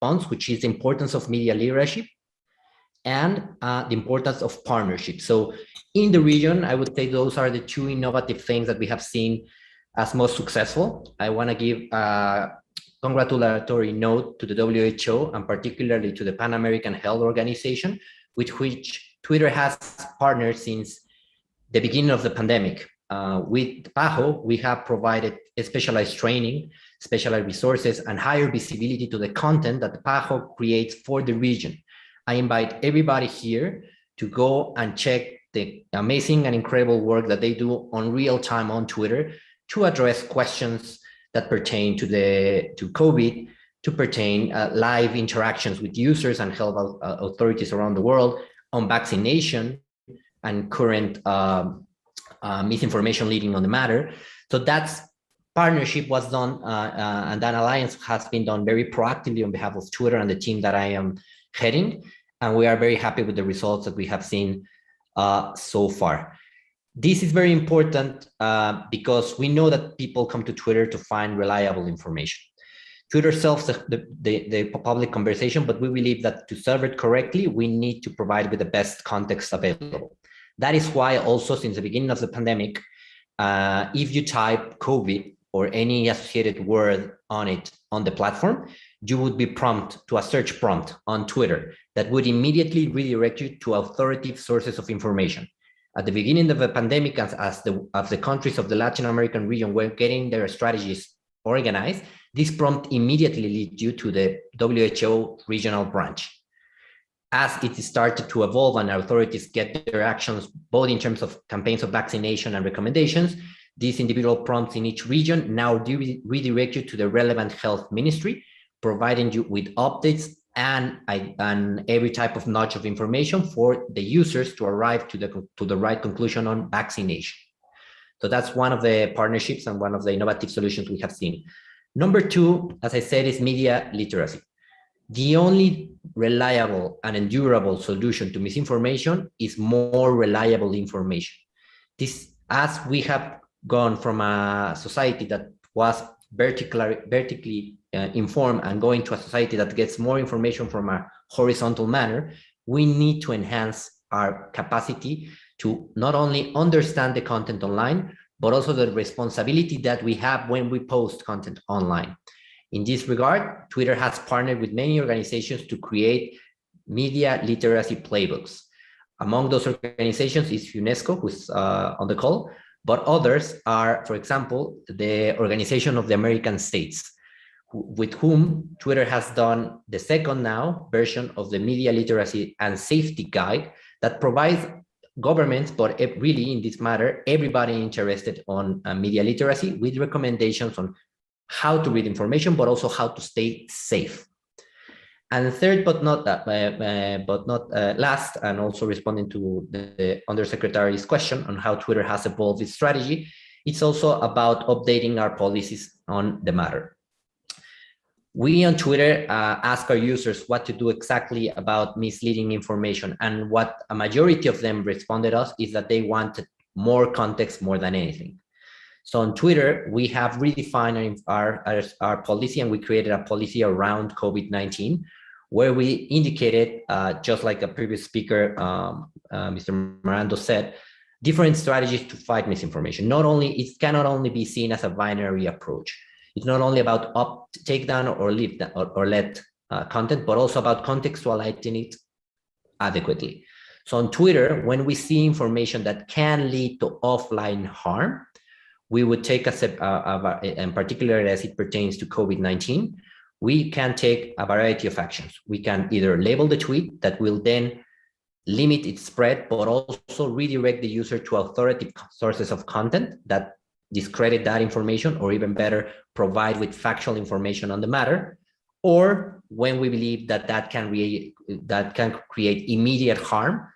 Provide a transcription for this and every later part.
response, which is the importance of media literacy and the importance of partnership. So in the region, I would say those are the two innovative things that we have seen as most successful. I want to give a congratulatory note to the WHO and particularly to the Pan American Health Organization, with which Twitter has partnered since the beginning of the pandemic. With PAHO, we have provided specialized training, specialized resources, and higher visibility to the content that PAHO creates for the region. I invite everybody here to go and check the amazing and incredible work that they do on real time on Twitter to address questions that pertain to COVID, to pertain live interactions with users and health authorities around the world on vaccination and current misinformation leading on the matter. So that's partnership was done and that alliance has been done very proactively on behalf of Twitter and the team that I am heading. And we are very happy with the results that we have seen so far. This is very important because we know that people come to Twitter to find reliable information. Twitter serves the public conversation, but we believe that to serve it correctly, we need to provide with the best context available. That is why also since the beginning of the pandemic, if you type COVID or any associated word on it on the platform, you would be prompted to a search prompt on Twitter that would immediately redirect you to authoritative sources of information. At the beginning of the pandemic, as the countries of the Latin American region were getting their strategies organized, this prompt immediately leads you to the WHO regional branch. As it started to evolve and authorities get their actions, both in terms of campaigns of vaccination and recommendations, these individual prompts in each region now redirect you to the relevant health ministry, providing you with updates and every type of notch of information for the users to arrive to the right conclusion on vaccination. So that's one of the partnerships and one of the innovative solutions we have seen. Number two, as I said, is media literacy. The only reliable and endurable solution to misinformation is more reliable information. This, as we have gone from a society that was vertically informed and going to a society that gets more information from a horizontal manner, we need to enhance our capacity to not only understand the content online, but also the responsibility that we have when we post content online. In this regard, Twitter has partnered with many organizations to create media literacy playbooks. Among those organizations is UNESCO, who's on the call, but others are, for example, the Organization of the American States, with whom Twitter has done the second now version of the Media Literacy and Safety Guide that provides governments, but really in this matter, everybody interested on media literacy with recommendations on how to read information, but also how to stay safe. And third, but not last, and also responding to the Undersecretary's question on how Twitter has evolved its strategy, it's also about updating our policies on the matter. We on Twitter ask our users what to do exactly about misleading information, and what a majority of them responded us is that they wanted more context more than anything. So on Twitter, we have redefined our policy, and we created a policy around COVID-19, where we indicated, just like a previous speaker, Mr. Mirando said, different strategies to fight misinformation. It cannot only be seen as a binary approach. It's not only about take down or leave or let content, but also about contextualizing it adequately. So on Twitter, when we see information that can lead to offline harm, we would take and particularly as it pertains to COVID-19, we can take a variety of actions. We can either label the tweet that will then limit its spread, but also redirect the user to authoritative sources of content that discredit that information, or even better, provide with factual information on the matter. Or when we believe that that can create immediate harm,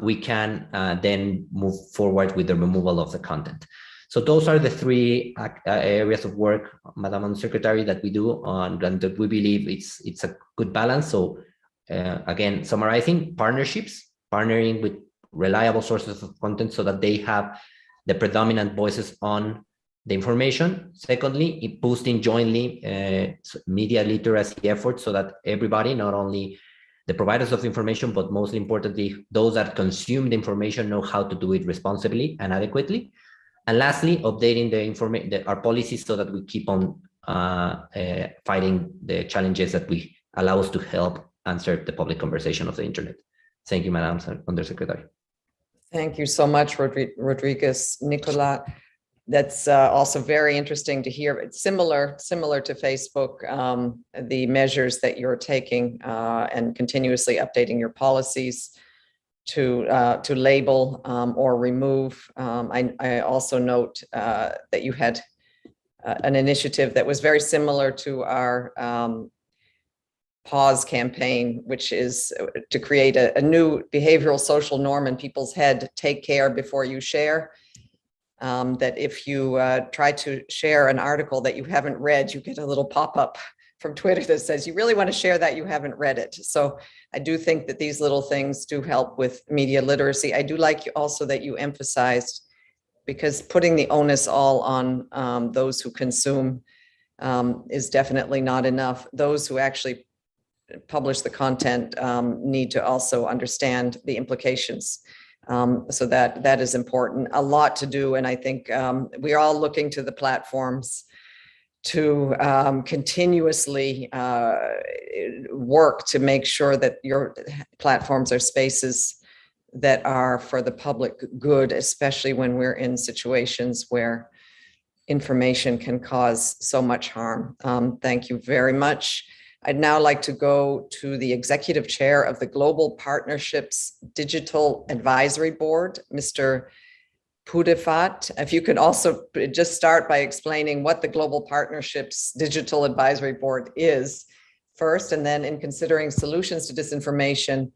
we can then move forward with the removal of the content. So those are the three areas of work, Madam Secretary, that we do on, and that we believe it's a good balance. So again, summarizing, partnerships, partnering with reliable sources of content so that they have the predominant voices on the information. Secondly, boosting jointly media literacy efforts so that everybody, not only the providers of information, but most importantly, those that consume the information know how to do it responsibly and adequately. And lastly, updating our policies so that we keep on fighting the challenges that we allow us to help answer the public conversation of the internet. Thank you, Madam Undersecretary. Thank you so much, Rodriguez. Nicola, that's also very interesting to hear. It's similar to Facebook, the measures that you're taking and continuously updating your policies to label or remove. I also note that you had an initiative that was very similar to our Pause campaign, which is to create a new behavioral social norm in people's head: take care before you share. That if you try to share an article that you haven't read, you get a little pop-up from Twitter that says, you really want to share that, you haven't read it. So I do think that these little things do help with media literacy. I do like also that you emphasized, because putting the onus all on those who consume is definitely not enough. Those who actually publish the content need to also understand the implications. So that is important. A lot to do, and I think we're all looking to the platforms to continuously work to make sure that your platforms are spaces that are for the public good, especially when we're in situations where information can cause so much harm. Thank you very much. I'd now like to go to the Executive Chair of the Global Partnerships Digital Advisory Board, Mr. Pudefat. If you could also just start by explaining what the Global Partnerships Digital Advisory Board is first, and then in considering solutions to disinformation,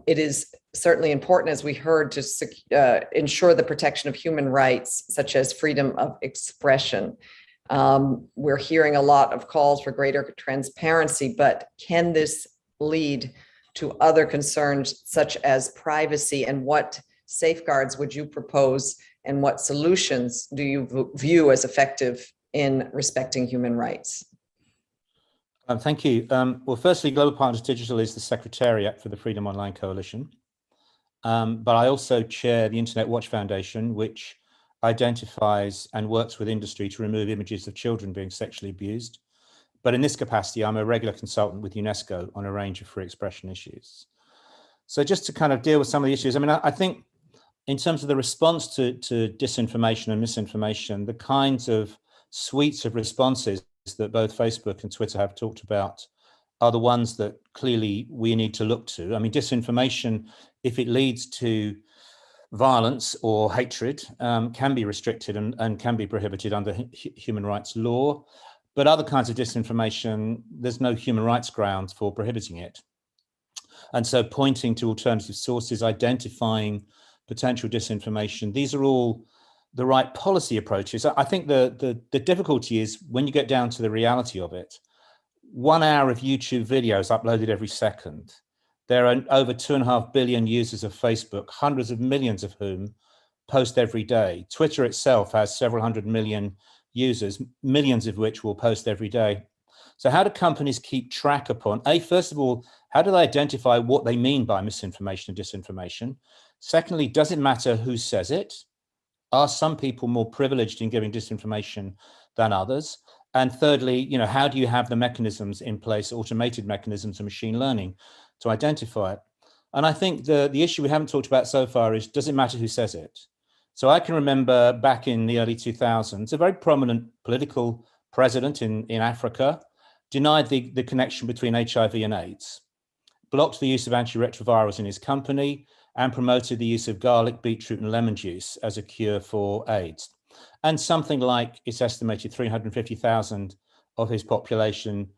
it is certainly important, as we heard, to ensure the protection of human rights, such as freedom of expression. We're hearing a lot of calls for greater transparency, but can this lead to other concerns such as privacy? And what safeguards would you propose, and what solutions do you view as effective in respecting human rights? Thank you. Well, firstly, Global Partners Digital is the Secretariat for the Freedom Online Coalition. But I also chair the Internet Watch Foundation, which identifies and works with industry to remove images of children being sexually abused. But in this capacity, I'm a regular consultant with UNESCO on a range of free expression issues. So just to kind of deal with some of the issues, I mean, I think in terms of the response to disinformation and misinformation, the kinds of suites of responses that both Facebook and Twitter have talked about are the ones that clearly we need to look to. I mean, disinformation, if it leads to violence or hatred, can be restricted and can be prohibited under human rights law. But other kinds of disinformation, there's no human rights grounds for prohibiting it. And so pointing to alternative sources, identifying potential disinformation, these are all the right policy approaches. I think the difficulty is when you get down to the reality of it, 1 hour of YouTube videos uploaded every second. There are over 2.5 billion users of Facebook, hundreds of millions of whom post every day. Twitter itself has several hundred million users, millions of which will post every day. So how do companies keep track upon, first of all, how do they identify what they mean by misinformation and disinformation? Secondly, does it matter who says it? Are some people more privileged in giving disinformation than others? And thirdly, how do you have the mechanisms in place, automated mechanisms and machine learning to identify it? And I think the issue we haven't talked about so far is, does it matter who says it? So I can remember back in the early 2000s, a very prominent political president in Africa denied the connection between HIV and AIDS, blocked the use of antiretrovirals in his company, and promoted the use of garlic, beetroot, and lemon juice as a cure for AIDS. And something like, it's estimated 350,000 of his population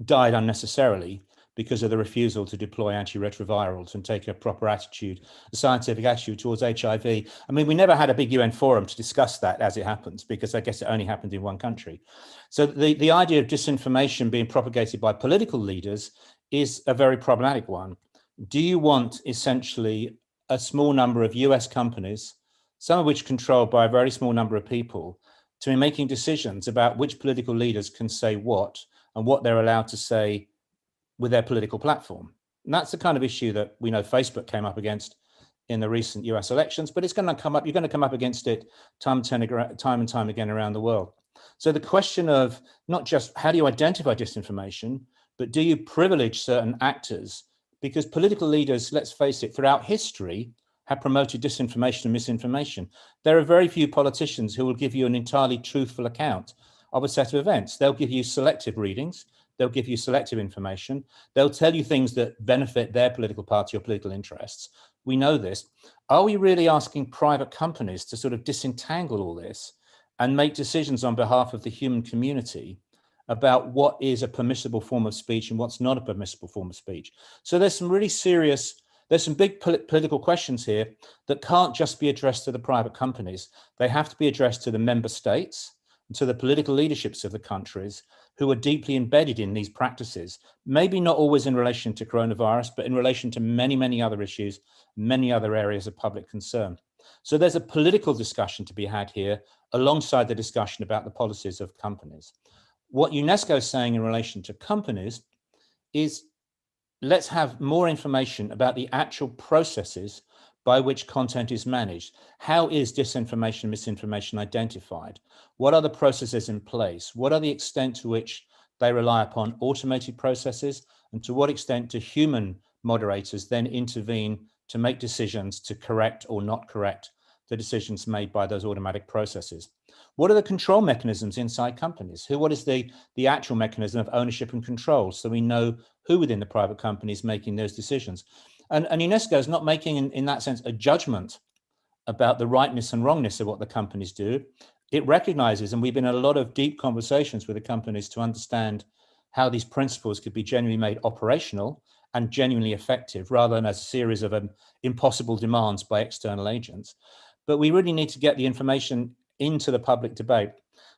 died unnecessarily because of the refusal to deploy antiretrovirals and take a proper attitude, a scientific attitude towards HIV. I mean, we never had a big UN forum to discuss that, as it happens, because I guess it only happened in one country. So the idea of disinformation being propagated by political leaders is a very problematic one. Do you want essentially a small number of US companies, some of which controlled by a very small number of people, to be making decisions about which political leaders can say what and what they're allowed to say with their political platform. And that's the kind of issue that we know Facebook came up against in the recent US elections, but it's going to come up, you're going to come up against it time and time again around the world. So the question of not just how do you identify disinformation, but do you privilege certain actors? Because political leaders, let's face it, throughout history have promoted disinformation and misinformation. There are very few politicians who will give you an entirely truthful account of a set of events. They'll give you selective readings. They'll give you selective information. They'll tell you things that benefit their political party or political interests. We know this. Are we really asking private companies to sort of disentangle all this and make decisions on behalf of the human community about what is a permissible form of speech and what's not a permissible form of speech? So there's some really serious, there's some big political questions here that can't just be addressed to the private companies. They have to be addressed to the member states and to the political leaderships of the countries who are deeply embedded in these practices, maybe not always in relation to coronavirus, but in relation to many, many other issues, many other areas of public concern. So there's a political discussion to be had here alongside the discussion about the policies of companies. What UNESCO is saying in relation to companies is let's have more information about the actual processes by which content is managed. How is disinformation, misinformation identified? What are the processes in place? What are the extent to which they rely upon automated processes, and to what extent do human moderators then intervene to make decisions to correct or not correct the decisions made by those automatic processes? What are the control mechanisms inside companies? What is the actual mechanism of ownership and control, so we know who within the private company is making those decisions? And UNESCO is not making, in that sense, a judgment about the rightness and wrongness of what the companies do. It recognizes, and we've been in a lot of deep conversations with the companies to understand how these principles could be genuinely made operational and genuinely effective, rather than as a series of impossible demands by external agents. But we really need to get the information into the public debate,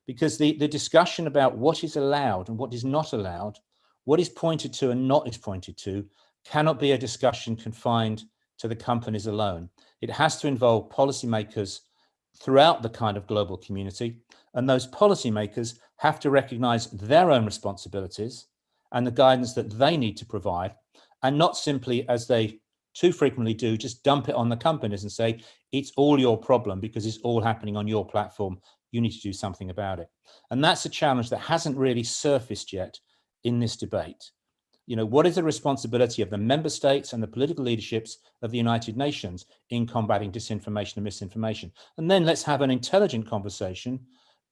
because the discussion about what is allowed and what is not allowed, what is pointed to and not is pointed to, cannot be a discussion confined to the companies alone. It has to involve policymakers throughout the kind of global community, and those policymakers have to recognize their own responsibilities and the guidance that they need to provide, and not simply, as they too frequently do, just dump it on the companies and say, it's all your problem because it's all happening on your platform. You need to do something about it. And that's a challenge that hasn't really surfaced yet in this debate. You know, what is the responsibility of the member states and the political leaderships of the United Nations in combating disinformation and misinformation? And then let's have an intelligent conversation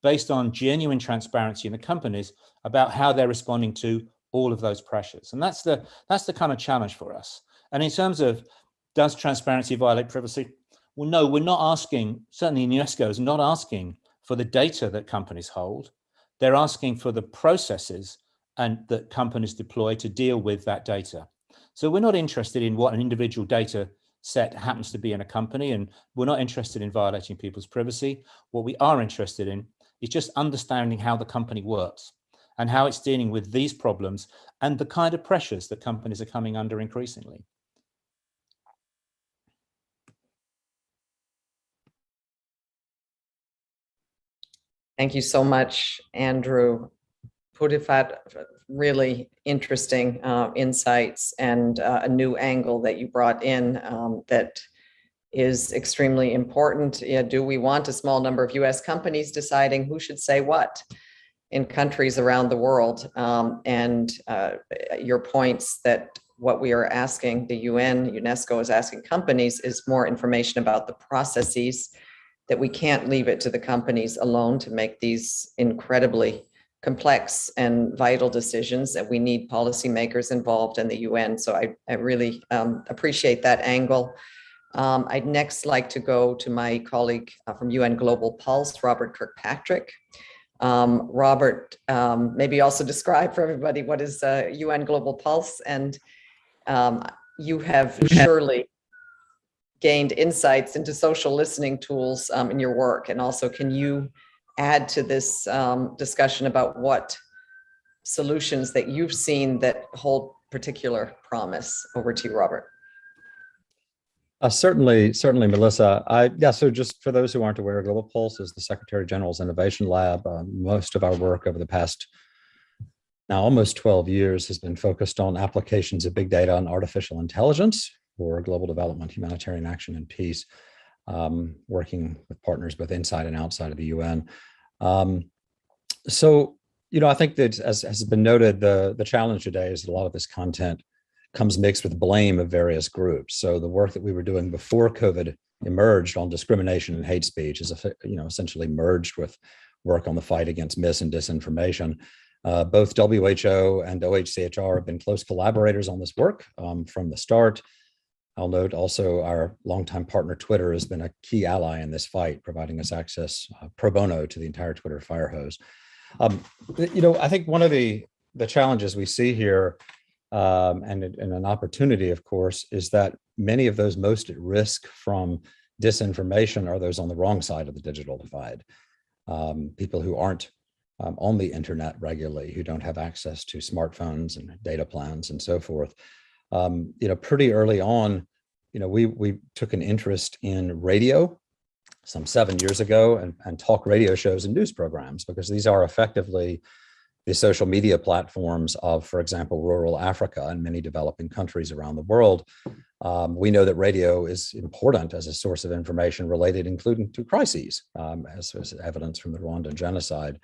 based on genuine transparency in the companies about how they're responding to all of those pressures. And that's the kind of challenge for us. And in terms of, does transparency violate privacy? Well, no, we're not asking, certainly UNESCO is not asking for the data that companies hold. They're asking for the processes and that companies deploy to deal with that data. So we're not interested in what an individual data set happens to be in a company, and we're not interested in violating people's privacy. What we are interested in is just understanding how the company works and how it's dealing with these problems and the kind of pressures that companies are coming under increasingly. Thank you so much, Andrew. Pudifat, really interesting insights and a new angle that you brought in that is extremely important. Yeah, do we want a small number of US companies deciding who should say what in countries around the world? And your points that what we are asking the UN, UNESCO is asking companies is more information about the processes, that we can't leave it to the companies alone to make these incredibly complex and vital decisions, that we need policymakers involved in the UN. So I really appreciate that angle. I'd next like to go to my colleague from UN Global Pulse, Robert Kirkpatrick. Robert, maybe also describe for everybody what is UN Global Pulse, and you have surely gained insights into social listening tools in your work. And also, can you add to this discussion about what solutions that you've seen that hold particular promise? Over to you, Robert. Certainly, Melissa. So just for those who aren't aware, Global Pulse is the Secretary General's Innovation Lab. Most of our work over the past now almost 12 years has been focused on applications of big data and artificial intelligence for global development, humanitarian action, and peace, working with partners both inside and outside of the UN. So, I think that as has been noted, the challenge today is that a lot of this content comes mixed with blame of various groups. So the work that we were doing before COVID emerged on discrimination and hate speech is, essentially merged with work on the fight against mis and disinformation. Both WHO and OHCHR have been close collaborators on this work from the start. I'll note also our longtime partner Twitter has been a key ally in this fight, providing us access pro bono to the entire Twitter fire hose. I think one of the challenges we see here, and an opportunity, of course, is that many of those most at risk from disinformation are those on the wrong side of the digital divide. People who aren't on the internet regularly, who don't have access to smartphones and data plans and so forth. Pretty early on, we took an interest in radio some 7 years ago and talk radio shows and news programs, because these are effectively the social media platforms of, for example, rural Africa and many developing countries around the world. We know that radio is important as a source of information related, including to crises, as evidence from the Rwandan genocide.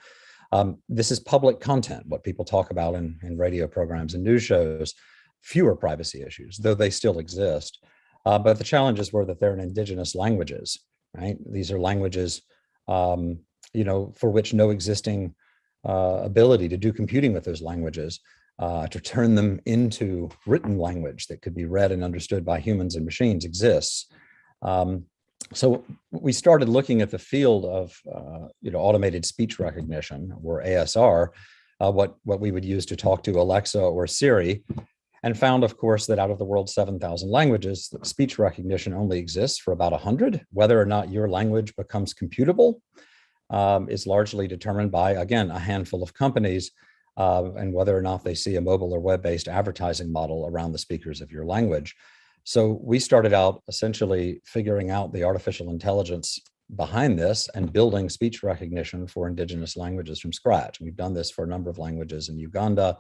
This is public content, what people talk about in radio programs and news shows, fewer privacy issues, though they still exist. But the challenges were that they're in indigenous languages, right? These are languages, for which no existing ability to do computing with those languages, to turn them into written language that could be read and understood by humans and machines exists. So we started looking at the field of automated speech recognition, or ASR, what we would use to talk to Alexa or Siri, and found, of course, that out of the world's 7,000 languages, speech recognition only exists for about 100. Whether or not your language becomes computable is largely determined by, again, a handful of companies, and whether or not they see a mobile or web-based advertising model around the speakers of your language. So we started out essentially figuring out the artificial intelligence behind this and building speech recognition for indigenous languages from scratch. We've done this for a number of languages in Uganda,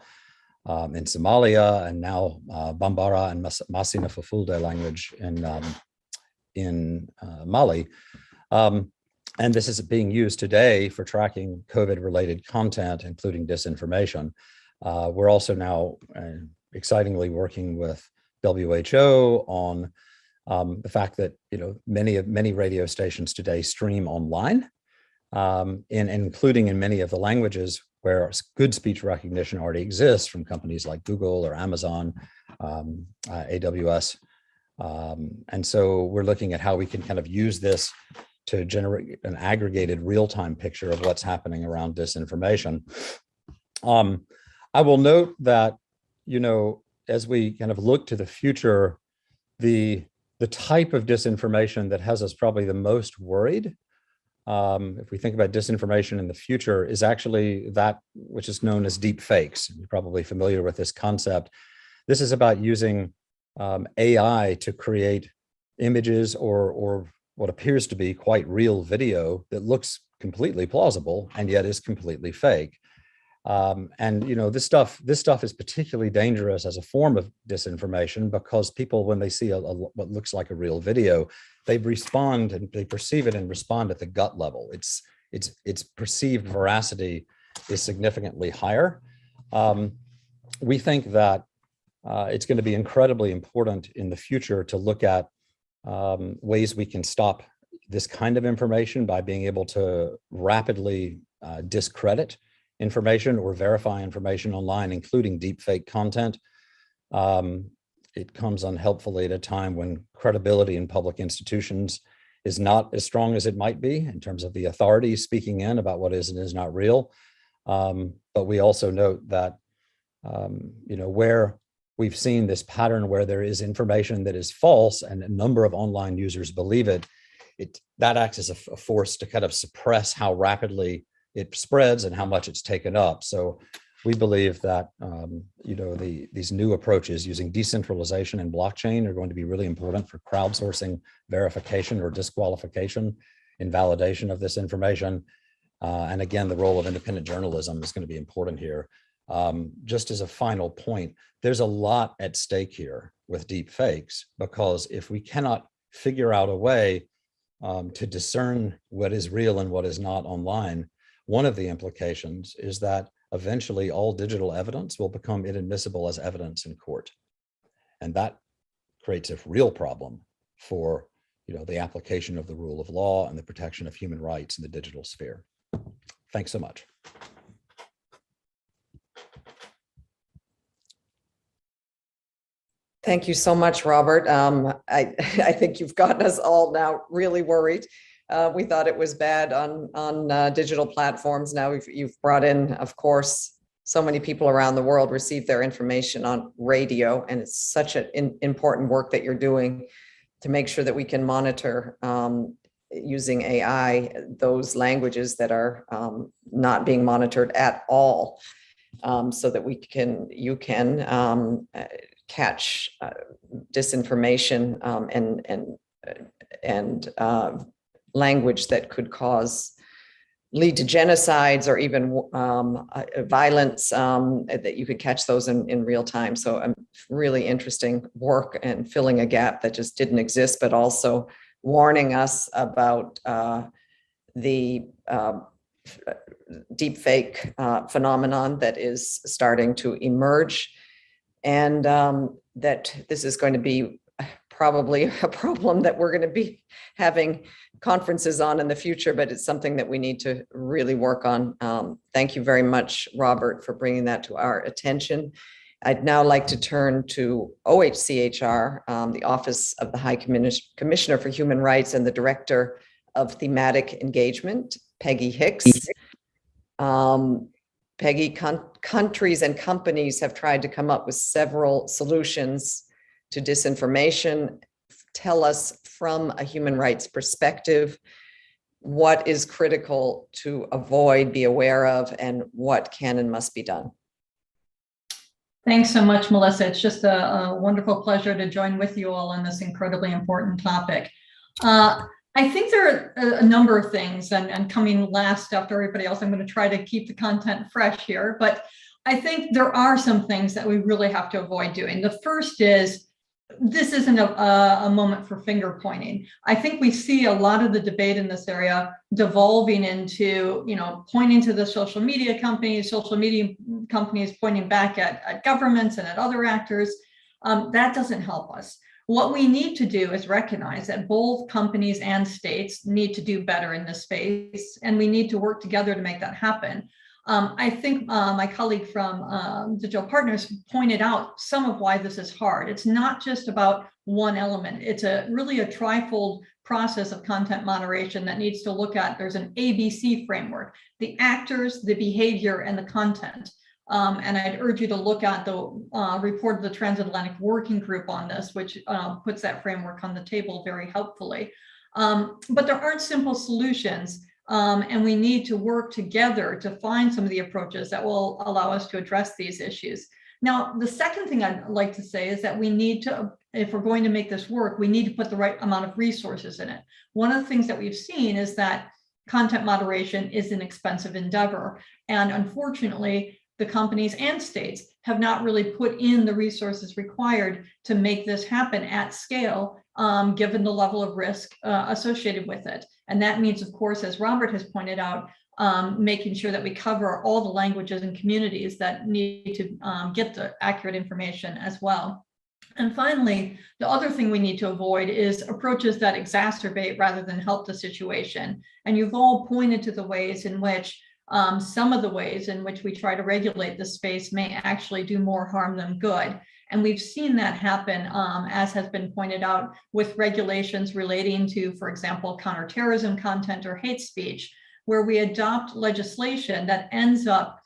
in Somalia, and now Bambara and Masina Fulfulde language in Mali. And this is being used today for tracking COVID-related content, including disinformation. We're also now excitingly working with WHO on the fact that many radio stations today stream online, including in many of the languages where good speech recognition already exists from companies like Google or Amazon, AWS. And so we're looking at how we can kind of use this to generate an aggregated real-time picture of what's happening around disinformation. I will note that, as we kind of look to the future, the type of disinformation that has us probably the most worried, if we think about disinformation in the future, is actually that which is known as deep fakes. You're probably familiar with this concept. This is about using AI to create images or what appears to be quite real video that looks completely plausible and yet is completely fake. This stuff is particularly dangerous as a form of disinformation, because people, when they see what looks like a real video, they respond and they perceive it and respond at the gut level. Its perceived veracity is significantly higher. We think that it's going to be incredibly important in the future to look at ways we can stop this kind of information by being able to rapidly discredit information or verify information online, including deepfake content. It comes unhelpfully at a time when credibility in public institutions is not as strong as it might be in terms of the authorities speaking in about what is and is not real. But we also note that, where we've seen this pattern where there is information that is false and a number of online users believe it, that acts as a force to kind of suppress how rapidly it spreads and how much it's taken up. So we believe that these new approaches using decentralization and blockchain are going to be really important for crowdsourcing verification or disqualification and validation of this information. And again, the role of independent journalism is going to be important here. Just as a final point, there's a lot at stake here with deep fakes, because if we cannot figure out a way to discern what is real and what is not online, one of the implications is that eventually all digital evidence will become inadmissible as evidence in court. And that creates a real problem for the application of the rule of law and the protection of human rights in the digital sphere. Thanks so much. Thank you so much, Robert. I think you've gotten us all now really worried. We thought it was bad on digital platforms. Now you've brought in, of course, so many people around the world receive their information on radio, and it's such an important work that you're doing to make sure that we can monitor using AI those languages that are not being monitored at all, so that you can catch disinformation and language that could lead to genocides or even violence, that you could catch those in real time. So really interesting work and filling a gap that just didn't exist, but also warning us about the deepfake phenomenon that is starting to emerge, and that this is going to be probably a problem that we're going to be having conferences on in the future, but it's something that we need to really work on. Thank you very much, Robert, for bringing that to our attention. I'd now like to turn to OHCHR, the Office of the High Commissioner for Human Rights and the Director of Thematic Engagement, Peggy Hicks. Peggy, countries and companies have tried to come up with several solutions to disinformation. Tell us from a human rights perspective, what is critical to avoid, be aware of, and what can and must be done? Thanks so much, Melissa. It's just a wonderful pleasure to join with you all on this incredibly important topic. I think there are a number of things, and coming last after everybody else, I'm going to try to keep the content fresh here, but I think there are some things that we really have to avoid doing. The first is, this isn't a moment for finger pointing. I think we see a lot of the debate in this area devolving into, pointing to the social media companies pointing back at governments and at other actors. That doesn't help us. What we need to do is recognize that both companies and states need to do better in this space, and we need to work together to make that happen. I think my colleague from Digital Partners pointed out some of why this is hard. It's not just about one element. It's really a trifold process of content moderation that needs to look at, there's an ABC framework, the actors, the behavior, and the content. And I'd urge you to look at the report of the Transatlantic Working Group on this, which puts that framework on the table very helpfully. But there aren't simple solutions. And we need to work together to find some of the approaches that will allow us to address these issues. Now, the second thing I'd like to say is that we need to, if we're going to make this work, we need to put the right amount of resources in it. One of the things that we've seen is that content moderation is an expensive endeavor. And unfortunately, the companies and states have not really put in the resources required to make this happen at scale, given the level of risk associated with it. And that means, of course, as Robert has pointed out, making sure that we cover all the languages and communities that need to get the accurate information as well. And finally, the other thing we need to avoid is approaches that exacerbate rather than help the situation. And you've all pointed to the ways in which some of the ways in which we try to regulate the space may actually do more harm than good. And we've seen that happen, as has been pointed out, with regulations relating to, for example, counterterrorism content or hate speech, where we adopt legislation that ends up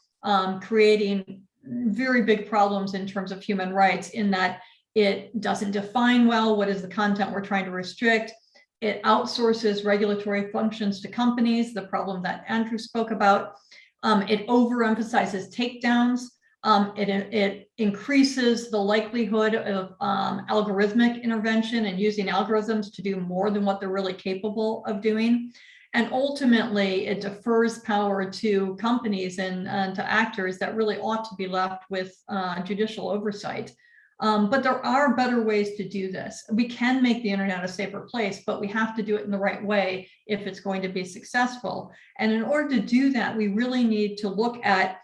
creating very big problems in terms of human rights, in that it doesn't define well what is the content we're trying to restrict. It outsources regulatory functions to companies, the problem that Andrew spoke about. It overemphasizes takedowns. It increases the likelihood of algorithmic intervention and using algorithms to do more than what they're really capable of doing. And ultimately, it defers power to companies and to actors that really ought to be left with judicial oversight. But there are better ways to do this. We can make the internet a safer place, but we have to do it in the right way if it's going to be successful. And in order to do that, we really need to look at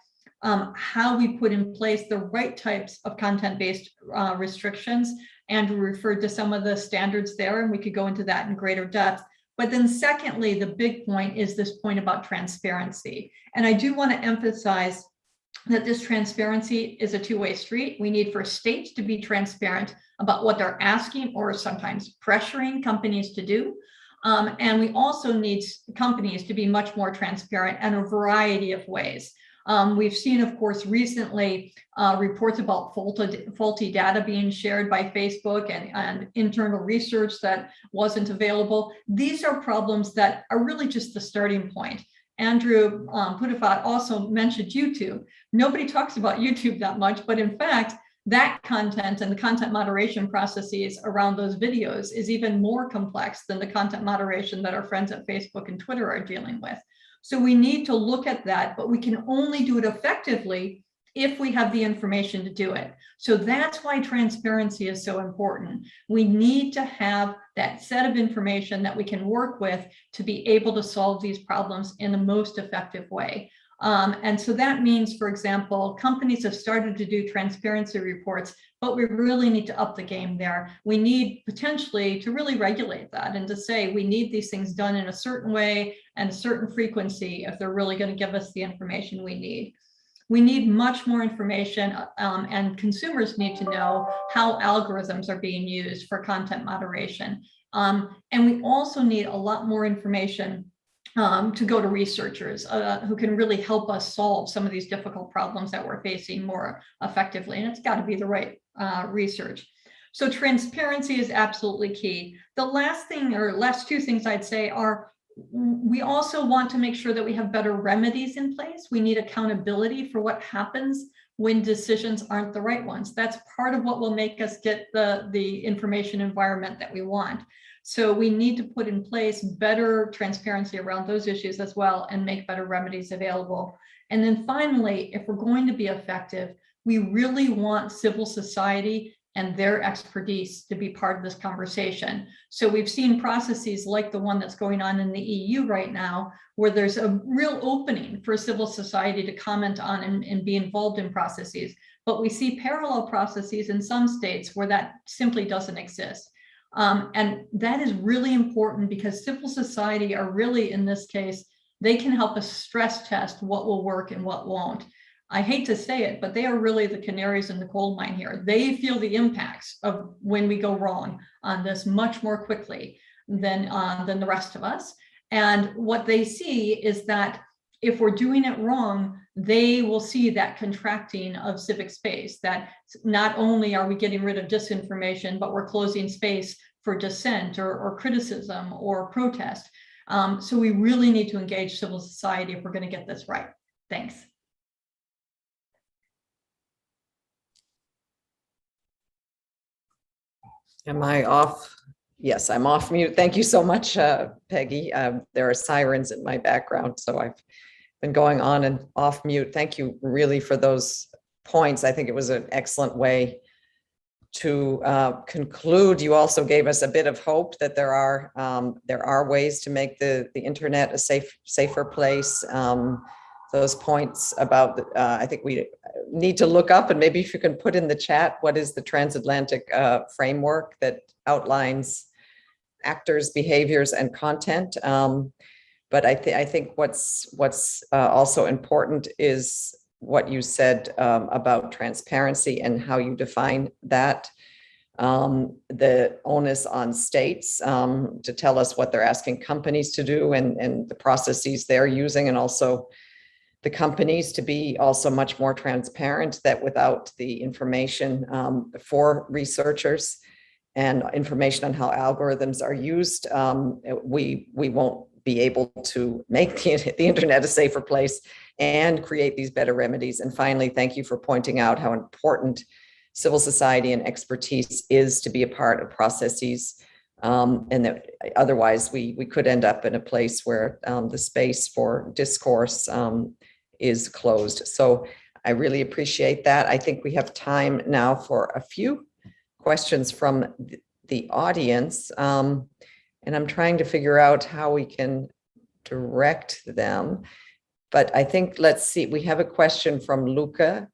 how we put in place the right types of content-based restrictions. Andrew referred to some of the standards there, and we could go into that in greater depth. But then secondly, the big point is this point about transparency. And I do want to emphasize that this transparency is a two-way street. We need for states to be transparent about what they're asking or sometimes pressuring companies to do. And we also need companies to be much more transparent in a variety of ways. We've seen, of course, recently reports about faulty data being shared by Facebook and internal research that wasn't available. These are problems that are really just the starting point. Andrew Pudafat also mentioned YouTube. Nobody talks about YouTube that much, but in fact, that content and the content moderation processes around those videos is even more complex than the content moderation that our friends at Facebook and Twitter are dealing with. So we need to look at that, but we can only do it effectively if we have the information to do it. So that's why transparency is so important. We need to have that set of information that we can work with to be able to solve these problems in the most effective way. And so that means, for example, companies have started to do transparency reports, but we really need to up the game there. We need potentially to really regulate that and to say we need these things done in a certain way and a certain frequency if they're really going to give us the information we need. We need much more information, and consumers need to know how algorithms are being used for content moderation. And we also need a lot more information to go to researchers who can really help us solve some of these difficult problems that we're facing more effectively. And it's got to be the right research. So transparency is absolutely key. The last thing, or last two things I'd say are, we also want to make sure that we have better remedies in place. We need accountability for what happens when decisions aren't the right ones. That's part of what will make us get the information environment that we want. So we need to put in place better transparency around those issues as well and make better remedies available. And then finally, if we're going to be effective, we really want civil society and their expertise to be part of this conversation. So we've seen processes like the one that's going on in the EU right now, where there's a real opening for civil society to comment on and be involved in processes. But we see parallel processes in some states where that simply doesn't exist. And that is really important because civil society are really, in this case, they can help us stress test what will work and what won't. I hate to say it, but they are really the canaries in the coal mine here. They feel the impacts of when we go wrong on this much more quickly than the rest of us. And what they see is that if we're doing it wrong, they will see that contracting of civic space, that not only are we getting rid of disinformation, but we're closing space for dissent or criticism or protest. So we really need to engage civil society if we're going to get this right. Thanks. Am I off? Yes, I'm off mute. Thank you so much, Peggy. There are sirens in my background, so I've been going on and off mute. Thank you really for those points. I think it was an excellent way to conclude. You also gave us a bit of hope that there are ways to make the internet a safer place. Those points about, I think we need to look up, and maybe if you can put in the chat, what is the transatlantic framework that outlines actors, behaviors, and content. But I think what's also important is what you said about transparency and how you define that. The onus on states to tell us what they're asking companies to do and the processes they're using, and also the companies to be also much more transparent, that without the information for researchers and information on how algorithms are used, we won't be able to make the internet a safer place. and create these better remedies. And finally, thank you for pointing out how important civil society and expertise is to be a part of processes, and that otherwise we could end up in a place where the space for discourse is closed. So I really appreciate that. I think we have time now for a few questions from the audience, and I'm trying to figure out how we can direct them. But I think, let's see, we have a question from Luca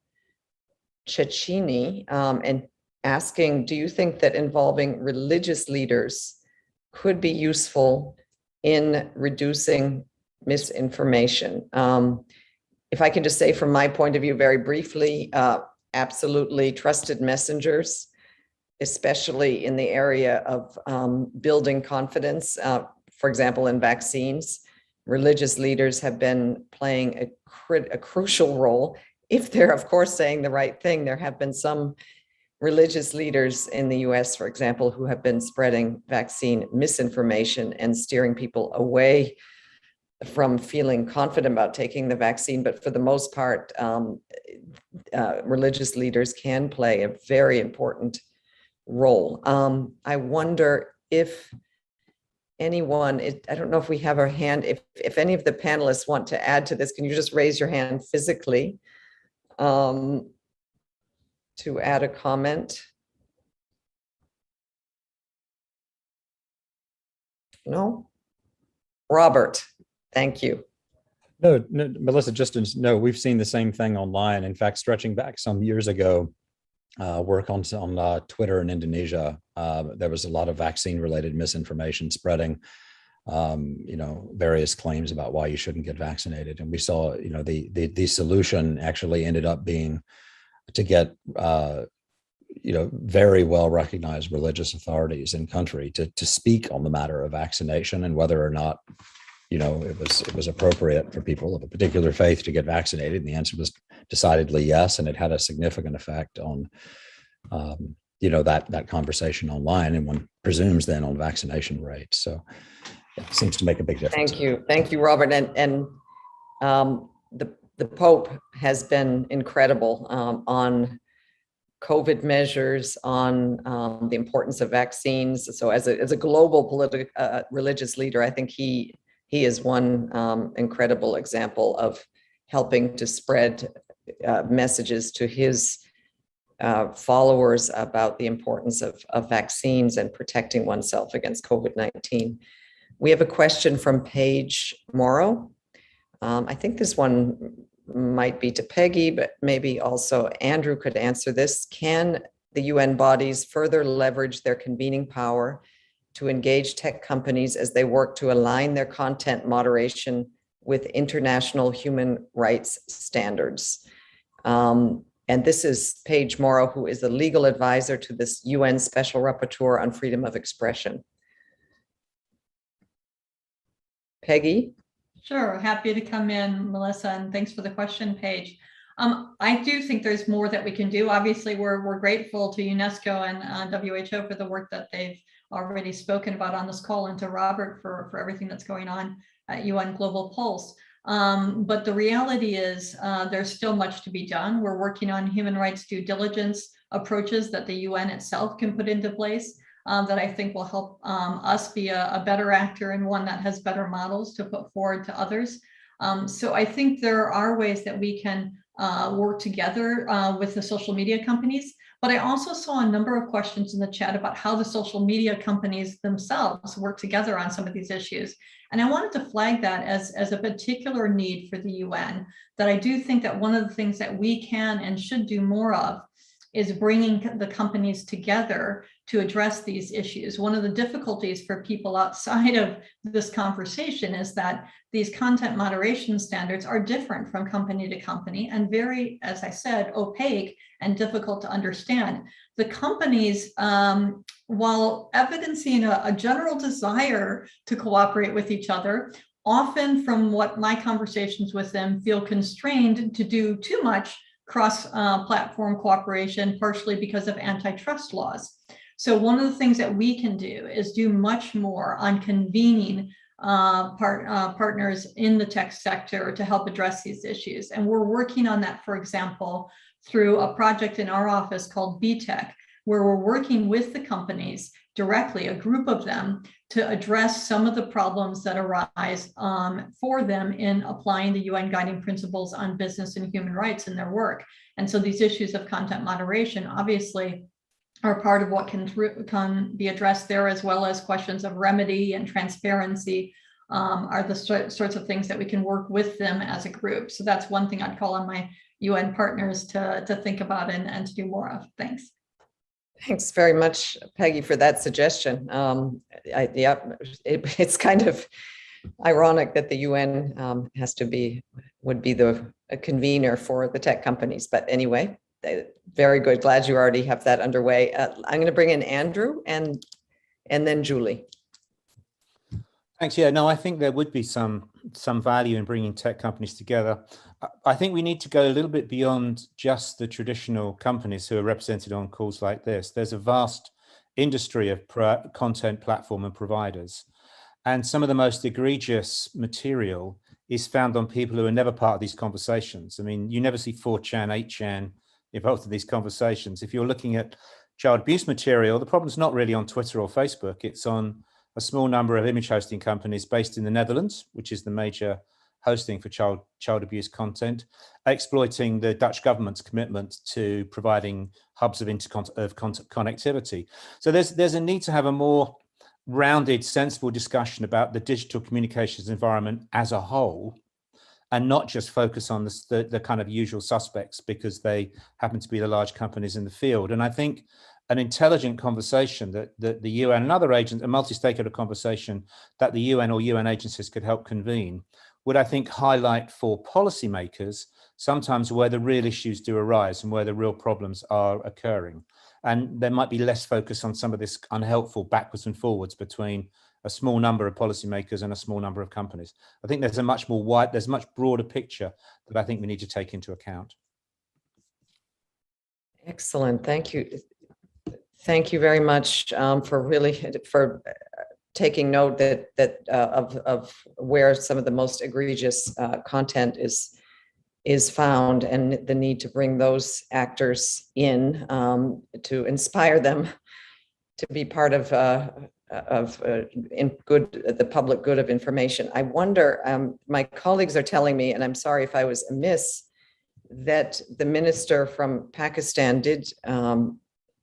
Cecchini, and asking, do you think that involving religious leaders could be useful in reducing misinformation? If I can just say from my point of view very briefly, absolutely. Trusted messengers, especially in the area of building confidence, for example, in vaccines. Religious leaders have been playing a crucial role. If they're, of course, saying the right thing. There have been some religious leaders in the US, for example, who have been spreading vaccine misinformation and steering people away from feeling confident about taking the vaccine. But for the most part, religious leaders can play a very important role. I wonder if anyone, I don't know if we have our hand, if any of the panelists want to add to this, can you just raise your hand physically to add a comment? No? Robert, thank you. No, Melissa, no, we've seen the same thing online. In fact, stretching back some years ago, work on Twitter in Indonesia, there was a lot of vaccine-related misinformation spreading, various claims about why you shouldn't get vaccinated. And we saw, the solution actually ended up being to get, very well recognized religious authorities in country to speak on the matter of vaccination and whether or not, it was appropriate for people of a particular faith to get vaccinated. And the answer was decidedly yes, and it had a significant effect on, that conversation online, and one presumes then on vaccination rates. So it seems to make a big difference. Thank you, Robert. And the Pope has been incredible on COVID measures, on the importance of vaccines. So as a global religious leader, I think he is one incredible example of helping to spread messages to his followers about the importance of vaccines and protecting oneself against COVID-19. We have a question from Paige Morrow. I think this one might be to Peggy, but maybe also Andrew could answer this. Can the UN bodies further leverage their convening power to engage tech companies as they work to align their content moderation with international human rights standards? And this is Paige Morrow, who is the legal advisor to this UN Special Rapporteur on freedom of expression. Peggy? Sure, happy to come in, Melissa, and thanks for the question, Paige. I do think there's more that we can do. Obviously, we're grateful to UNESCO and WHO for the work that they've already spoken about on this call, and to Robert for everything that's going on at UN Global Pulse. But the reality is there's still much to be done. We're working on human rights due diligence approaches that the UN itself can put into place that I think will help us be a better actor and one that has better models to put forward to others. So I think there are ways that we can work together with the social media companies. But I also saw a number of questions in the chat about how the social media companies themselves work together on some of these issues. And I wanted to flag that as a particular need for the UN, that I do think that one of the things that we can and should do more of is bringing the companies together to address these issues. One of the difficulties for people outside of this conversation is that these content moderation standards are different from company to company and very, as I said, opaque and difficult to understand. The companies, while evidencing a general desire to cooperate with each other, often from what my conversations with them feel constrained to do too much cross-platform cooperation, partially because of antitrust laws. So one of the things that we can do is do much more on convening partners in the tech sector to help address these issues. And we're working on that, for example, through a project in our office called BTech, where we're working with the companies directly, a group of them, to address some of the problems that arise for them in applying the UN guiding principles on business and human rights in their work. And so these issues of content moderation obviously are part of what can be addressed there, as well as questions of remedy and transparency are the sorts of things that we can work with them as a group. So that's one thing I'd call on my UN partners to think about and to do more of. Thanks. Thanks very much, Peggy, for that suggestion. It's kind of ironic that the UN would be the convener for the tech companies. But anyway, very good. Glad you already have that underway. I'm going to bring in Andrew and then Julie. Thanks. Yeah, no, I think there would be some value in bringing tech companies together. I think we need to go a little bit beyond just the traditional companies who are represented on calls like this. There's a vast industry of content platform and providers. And some of the most egregious material is found on people who are never part of these conversations. I mean, you never see 4chan, 8chan involved in these conversations. If you're looking at child abuse material, the problem's not really on Twitter or Facebook. It's on a small number of image hosting companies based in the Netherlands, which is the major hosting for child abuse content, exploiting the Dutch government's commitment to providing hubs of connectivity. So there's a need to have a more rounded, sensible discussion about the digital communications environment as a whole, and not just focus on the kind of usual suspects because they happen to be the large companies in the field. And I think an intelligent conversation that the UN and other agents, a multi-stakeholder conversation that the UN or UN agencies could help convene, would, I think, highlight for policymakers sometimes where the real issues do arise and where the real problems are occurring. And there might be less focus on some of this unhelpful backwards and forwards between a small number of policymakers and a small number of companies. I think there's a much broader picture that I think we need to take into account. Excellent. Thank you. Thank you very much for taking note of where some of the most egregious content is found, and the need to bring those actors in to inspire them to be part of the public good of information. I wonder, my colleagues are telling me, and I'm sorry if I was amiss, that the minister from Pakistan did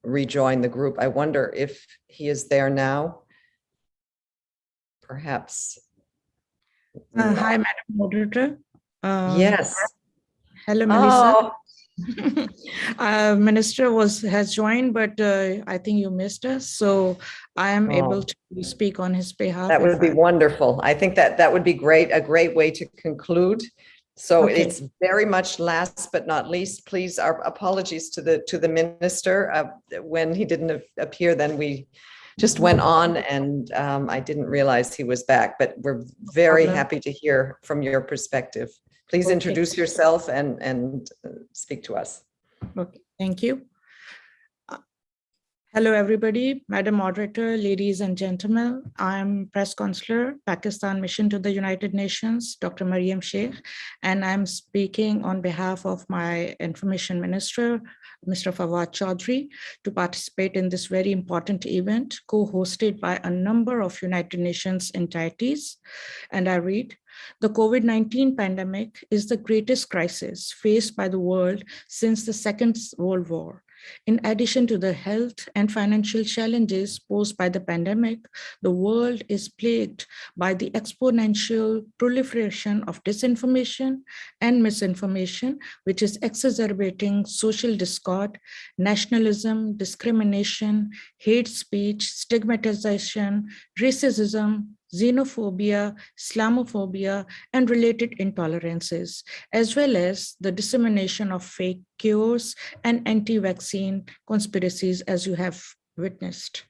rejoin the group. I wonder if he is there now. Perhaps. Hi, Madam Moderator. Yes. Hello, Melissa. Oh. Minister has joined, but I think you missed us. So I am able to speak on his behalf. That would be wonderful. I think that would be great, a great way to conclude. So okay. It's very much last but not least, please, our apologies to the minister. When he didn't appear, then we just went on, and I didn't realize he was back, but we're very happy to hear from your perspective. Please introduce yourself and speak to us. Okay, thank you. Hello, everybody, Madam Moderator, ladies and gentlemen. I'm Press Consular, Pakistan Mission to the United Nations, Dr. Mariam Sheikh, and I'm speaking on behalf of my Information Minister, Mr. Fawad Chaudhry, to participate in this very important event, co-hosted by a number of United Nations entities. And I read, the COVID-19 pandemic is the greatest crisis faced by the world since the Second World War. In addition to the health and financial challenges posed by the pandemic, the world is plagued by the exponential proliferation of disinformation and misinformation, which is exacerbating social discord, nationalism, discrimination, hate speech, stigmatization, racism, xenophobia, Islamophobia, and related intolerances, as well as the dissemination of fake cures and anti-vaccine conspiracies, as you have witnessed.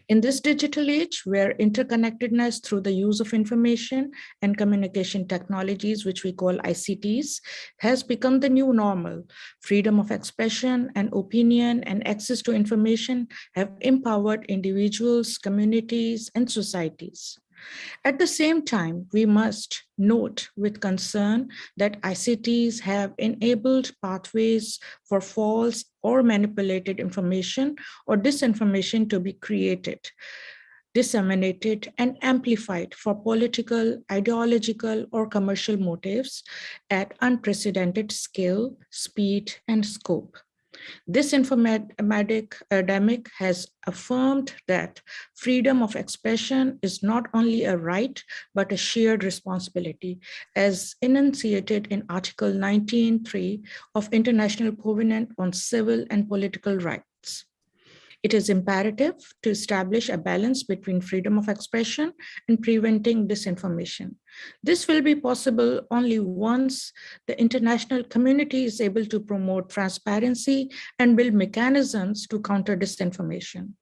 In this digital age, where interconnectedness through the use of information and communication technologies, which we call ICTs, has become the new normal, freedom of expression and opinion and access to information have empowered individuals, communities, and societies. At the same time, we must note with concern that ICTs have enabled pathways for false or manipulated information or disinformation to be created, disseminated, and amplified for political, ideological, or commercial motives at unprecedented scale, speed, and scope. This informatic epidemic has affirmed that freedom of expression is not only a right, but a shared responsibility, as enunciated in Article 19.3 of International Covenant on Civil and Political Rights. It is imperative to establish a balance between freedom of expression and preventing disinformation. This will be possible only once the international community is able to promote transparency and build mechanisms to counter disinformation.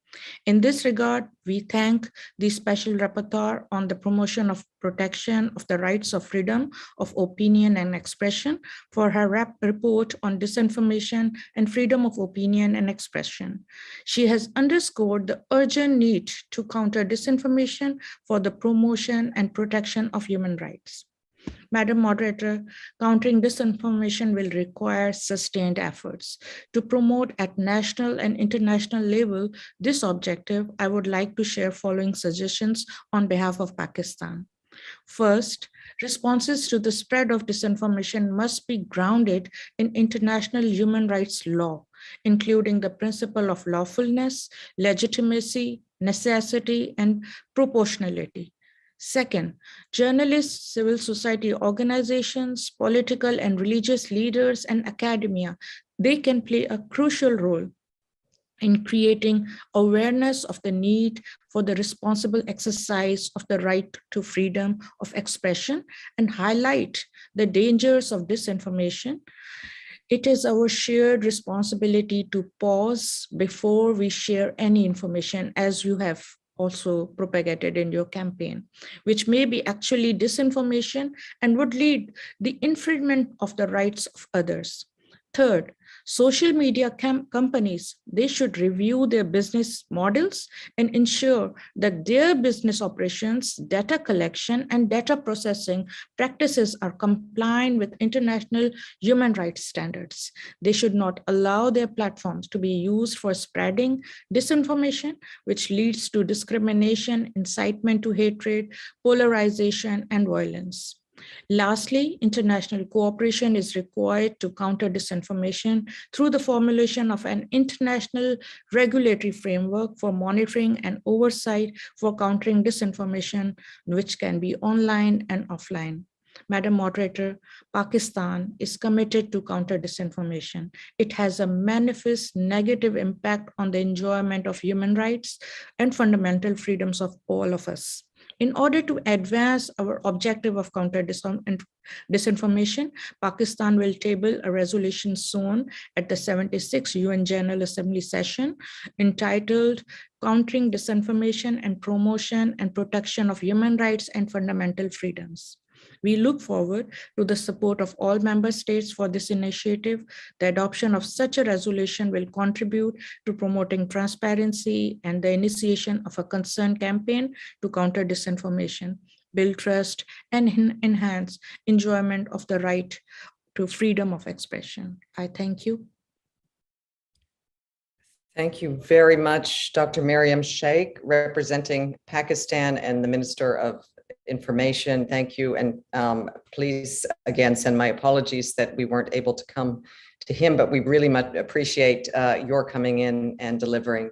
In this regard, we thank the Special Rapporteur on the promotion of protection of the rights of freedom of opinion and expression for her report on disinformation and freedom of opinion and expression. She has underscored the urgent need to counter disinformation for the promotion and protection of human rights. Madam Moderator, countering disinformation will require sustained efforts. To promote at national and international level this objective, I would like to share following suggestions on behalf of Pakistan. First, responses to the spread of disinformation must be grounded in international human rights law, including the principle of lawfulness, legitimacy, necessity, and proportionality. Second, journalists, civil society organizations, political and religious leaders, and academia, they can play a crucial role in creating awareness of the need for the responsible exercise of the right to freedom of expression and highlight the dangers of disinformation. It is our shared responsibility to pause before we share any information, as you have also propagated in your campaign, which may be actually disinformation and would lead the infringement of the rights of others. Third, social media companies, they should review their business models and ensure that their business operations, data collection, and data processing practices are compliant with international human rights standards. They should not allow their platforms to be used for spreading disinformation, which leads to discrimination, incitement to hatred, polarization, and violence. Lastly, international cooperation is required to counter disinformation through the formulation of an international regulatory framework for monitoring and oversight for countering disinformation, which can be online and offline. Madam Moderator, Pakistan is committed to counter disinformation. It has a manifest negative impact on the enjoyment of human rights and fundamental freedoms of all of us. In order to advance our objective of counter disinformation, Pakistan will table a resolution soon at the 76th UN General Assembly session entitled Countering Disinformation and Promotion and Protection of Human Rights and Fundamental Freedoms. We look forward to the support of all member states for this initiative. The adoption of such a resolution will contribute to promoting transparency and the initiation of a concerned campaign to counter disinformation, build trust, and enhance enjoyment of the right to freedom of expression. I thank you. Thank you very much, Dr. Mariam Sheikh, representing Pakistan and the Minister of Information. Thank you. And please, again, send my apologies that we weren't able to come to him, but we really much appreciate your coming in and delivering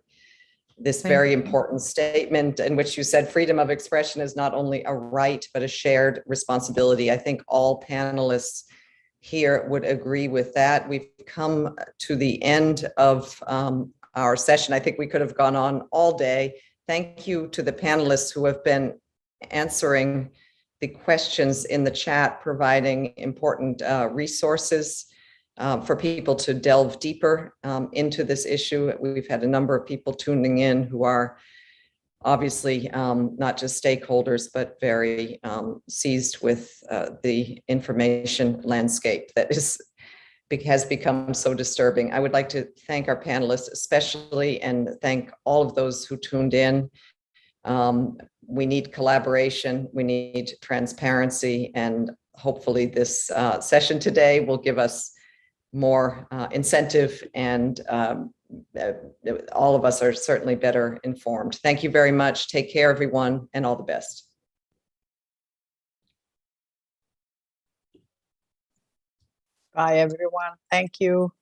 this very important statement in which you said freedom of expression is not only a right, but a shared responsibility. I think all panelists here would agree with that. We've come to the end of our session. I think we could have gone on all day. Thank you to the panelists who have been answering the questions in the chat, providing important resources for people to delve deeper into this issue. We've had a number of people tuning in who are obviously not just stakeholders, but very seized with the information landscape that has become so disturbing. I would like to thank our panelists especially, and thank all of those who tuned in. We need collaboration, we need transparency, and hopefully this session today will give us more incentive, and all of us are certainly better informed. Thank you very much. Take care, everyone, and all the best. Bye, everyone. Thank you.